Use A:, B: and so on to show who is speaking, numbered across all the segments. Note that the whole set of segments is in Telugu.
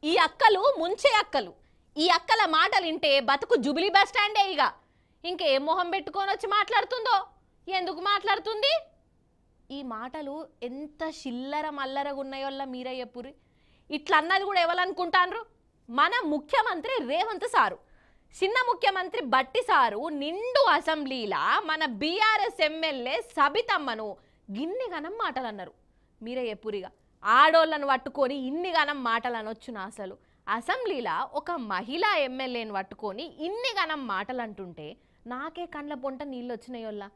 A: ఈ అక్కలు ముంచే అక్కలు. ఈ అక్కల మాటలు వింటే బతుకు జుబిలీ బస్ స్టాండే. ఇక ఇంకేం మొహం పెట్టుకొని వచ్చి మాట్లాడుతుందో, ఎందుకు మాట్లాడుతుంది? ఈ మాటలు ఎంత చిల్లర మల్లరగా ఉన్నాయోల్లా మీరే చెప్పుర్రి. ఇట్లా అన్నది కూడా ఎవరనుకుంటాన్రు? మన ముఖ్యమంత్రి రేవంత్ సారు, చిన్న ముఖ్యమంత్రి బట్టి సారు నిండు అసెంబ్లీలా మన బీఆర్ఎస్ ఎమ్మెల్యే సబితమ్మను గిన్ని గనం మాటలు అన్నారు. మీరే చెప్పురిగా, ఆడోళ్ళను పట్టుకొని ఇన్ని గనం మాటలు అనొచ్చునా? అసలు అసెంబ్లీలా ఒక మహిళా ఎమ్మెల్యేని పట్టుకొని ఇన్ని గనం మాటలు అంటుంటే నాకే కండ్ల పొంట నీళ్ళు వచ్చినాయోల్లా.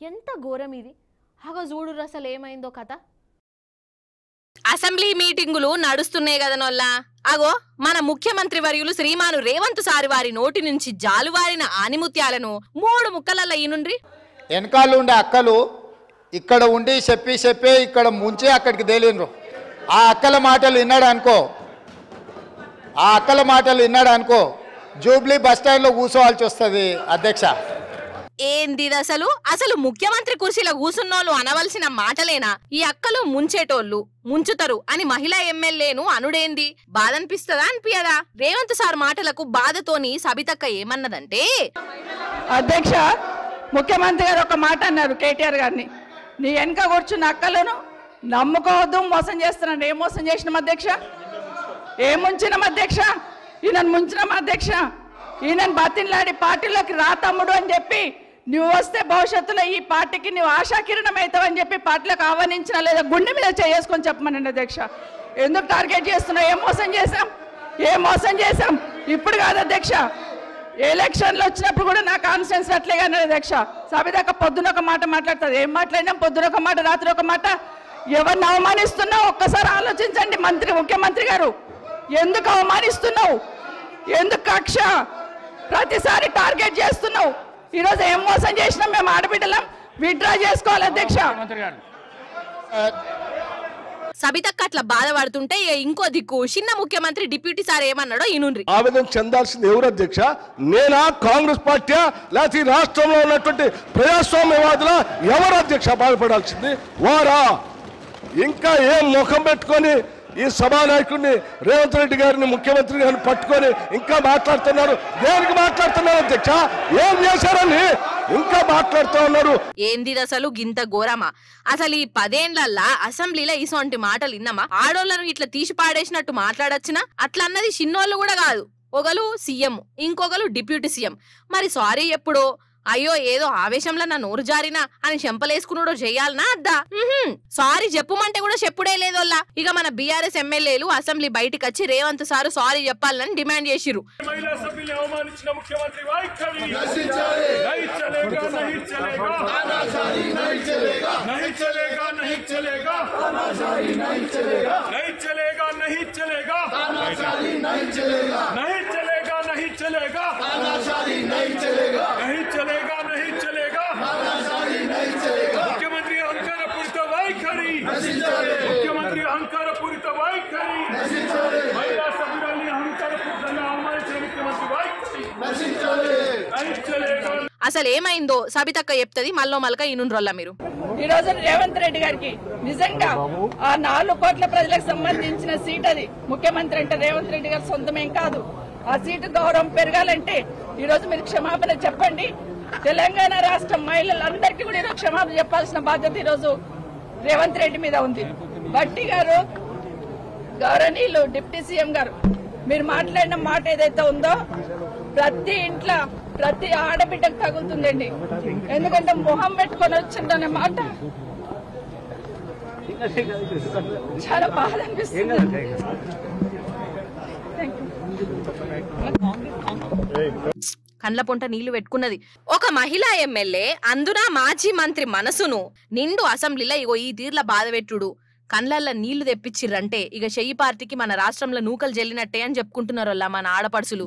A: ఎంత ఘోరం ఇది! అగో చూడు అసలు ఏమైందో కథ. అసెంబ్లీ మీటింగులు నడుస్తున్నాయి కదనోల్లా. అగో మన ముఖ్యమంత్రి వర్యులు శ్రీమాను రేవంత్ సారి వారి నోటి నుంచి జాలువారిన ఆనిముత్యాలను 3 ముక్కలల్ల ఈనుండ్రి.
B: వెనకాలు ఉండే అక్కలు ఇక్కడ ఉండి చెప్పి ఇక్కడ ముంచి అక్కడికి తేలిండ్రు. ఆ అక్కల మాటలు విన్నాడు అనుకో జూబ్లీ బస్ స్టాండ్ లో కూర్చోవాల్సి వస్తుంది. అధ్యక్ష,
A: ఏంది అసలు? అసలు ముఖ్యమంత్రి కుర్చీలో కూసున్నోళ్ళు అనవలసిన మాటలేనా? ఈ అక్కలు ముంచేటోళ్ళు ముంచుతారు అని మహిళా ఎమ్మెల్యేను అనుడేంది? బాధ అనిపిస్తుందా అనిపియదా? రేవంత్ సార్ మాటలకు బాధతోని సబితక్క ఏమన్నదంటే,
C: అధ్యక్ష, ముఖ్యమంత్రి గారు ఒక మాట అన్నారు కేటీఆర్ గారిని, నీ వెనక కూర్చున్న అక్కలను నమ్ముకోవద్దు, మోసం చేస్తున్నాడు. ఏం మోసం చేసినాం అధ్యక్ష? ఏం ముంచినాం అధ్యక్ష? ఈయనను ముంచినాం అధ్యక్ష. ఈయనను బతిన్లాడి పార్టీలోకి రా తమ్ముడు అని చెప్పి, నువ్వు వస్తే భవిష్యత్తులో ఈ పార్టీకి నువ్వు ఆశాకిరణం అవుతావు అని చెప్పి పార్టీలకు ఆహ్వానించినా లేదా గుండె మీద చేసుకొని చెప్పమనండి అధ్యక్ష. ఎందుకు టార్గెట్ చేస్తున్నావు? ఏం మోసం చేశాం? ఇప్పుడు కాదు అధ్యక్ష, ఎలక్షన్లు వచ్చినప్పుడు కూడా నా కాన్ఫిడెన్స్ అట్లేగా అధ్యక్ష. సబితక్క పొద్దున ఒక మాట మాట్లాడుతుంది. ఏం మాట్లాడినాం? పొద్దున ఒక మాట, రాత్రి ఒక మాట. ఎవరిని అవమానిస్తున్నావు ఒక్కసారి ఆలోచించండి ముఖ్యమంత్రి గారు. ఎందుకు అవమానిస్తున్నావు? ఎందుకు కక్ష? ప్రతిసారి టార్గెట్ చేస్తున్నావు. ఈరోజు ఏం మోసం చేసినాం? మేము ఆడబిడ్డలం విత్డ్రా చేసుకోవాలి అధ్యక్ష.
A: సబితక్క అట్లా బాధపడుతుంటే ఇంకో దిక్కు చిన్న ముఖ్యమంత్రి డిప్యూటీ సార్ ఏమన్నాడో ఈనుండ్రి.
D: ఆవేదన చెందాల్సింది ఎవరు అధ్యక్ష? నేనా, కాంగ్రెస్ పార్టీ, లేకపోతే ఈ రాష్ట్రంలో ఉన్నటువంటి ప్రజాస్వామ్యవాదుల? ఎవరు అధ్యక్ష బాధపడాల్సింది? వారా? ఇంకా ఏం ముఖం పెట్టుకొని ఈ సభానాయకుడిని రేవంత్ రెడ్డి గారిని ముఖ్యమంత్రి గారిని పట్టుకొని ఇంకా మాట్లాడుతున్నారు? దేనికి మాట్లాడుతున్నారు అధ్యక్ష? ఏం చేశారని ఇంకా మాట్లాడుతూ ఉన్నారు.
A: ఏంది అసలు గింత ఘోరమా? అసలు ఈ 10 ఏళ్లల్లా అసెంబ్లీలో ఇసొంటి మాటలు విన్నామా? ఆడోళ్లను ఇట్లా తీసి పాడేసినట్టు మాట్లాడొచ్చినా? అట్లా అన్నది చిన్నోళ్ళు కూడా కాదు. ఒకరు సీఎం, ఇంకొకరు డిప్యూటీ సీఎం. మరి సారీ ఎప్పుడో, అయ్యో ఏదో ఆవేశంలో నా నోరు జారినా అని చెంపలేసుకున్నాడో చెయ్యాలనా అద్దా? సారీ చెప్పుమంటే కూడా చెప్పుడే లేదోల్లా. ఇక మన బీఆర్ఎస్ ఎమ్మెల్యేలు అసెంబ్లీ బయటికి వచ్చి రేవంత్ సారు సారీ చెప్పాలని డిమాండ్ చేసిరు.
E: मुख्यमंत्री अहंकार पूरित వైఖరి మహిళా సభ్యురాలిని అహంకారపూరితంగా అవమానించిన ముఖ్యమంత్రి వైఖరి.
A: అసలు ఏమైందో సబితక్క చెప్తుంది. మల్లో మల్క ఈనుండ్రోల్లా మీరు.
C: ఈ రోజు రేవంత్ రెడ్డి గారికి నిజంగా ఆ 4 కోట్ల ప్రజలకు సంబంధించిన సీట్ అది. ముఖ్యమంత్రి అంటే రేవంత్ రెడ్డి గారు సొంతమేం కాదు. ఆ సీటు గౌరవం పెరగాలంటే ఈ రోజు మీరు క్షమాపణ చెప్పండి. తెలంగాణ రాష్ట్ర మహిళలందరికీ కూడా ఈరోజు క్షమాపణ చెప్పాల్సిన బాధ్యత ఈరోజు రేవంత్ రెడ్డి మీద ఉంది. బట్టి గారు, గౌరవనీయులు డిప్యూటీ సీఎం గారు, మీరు మాట్లాడిన మాట ఏదైతే ఉందో ప్రతి ఇంట్లో ప్రతి ఆడబిడ్డకు తగులుతుందండి. ఎందుకంటే మొహం పెట్టుకొని వచ్చిందనే మాట చాలా బాధ అనిపిస్తుంది.
A: కండ్ల పొంట నీళ్లు పెట్టుకున్నది. ఒక మహిళా ఎమ్మెల్యే, అందున మాజీ మంత్రి మనసును నిండు అసెంబ్లీలో ఇగో ఈ తీర్ల బాధ పెట్టుడు, కండ్లల్లో నీళ్లు తెప్పించిర్రంటే ఇక చెయ్యి పార్టీకి మన రాష్ట్రంలో నూకలు జల్లినట్టే అని చెప్పుకుంటున్నారు మన ఆడపడుసులు.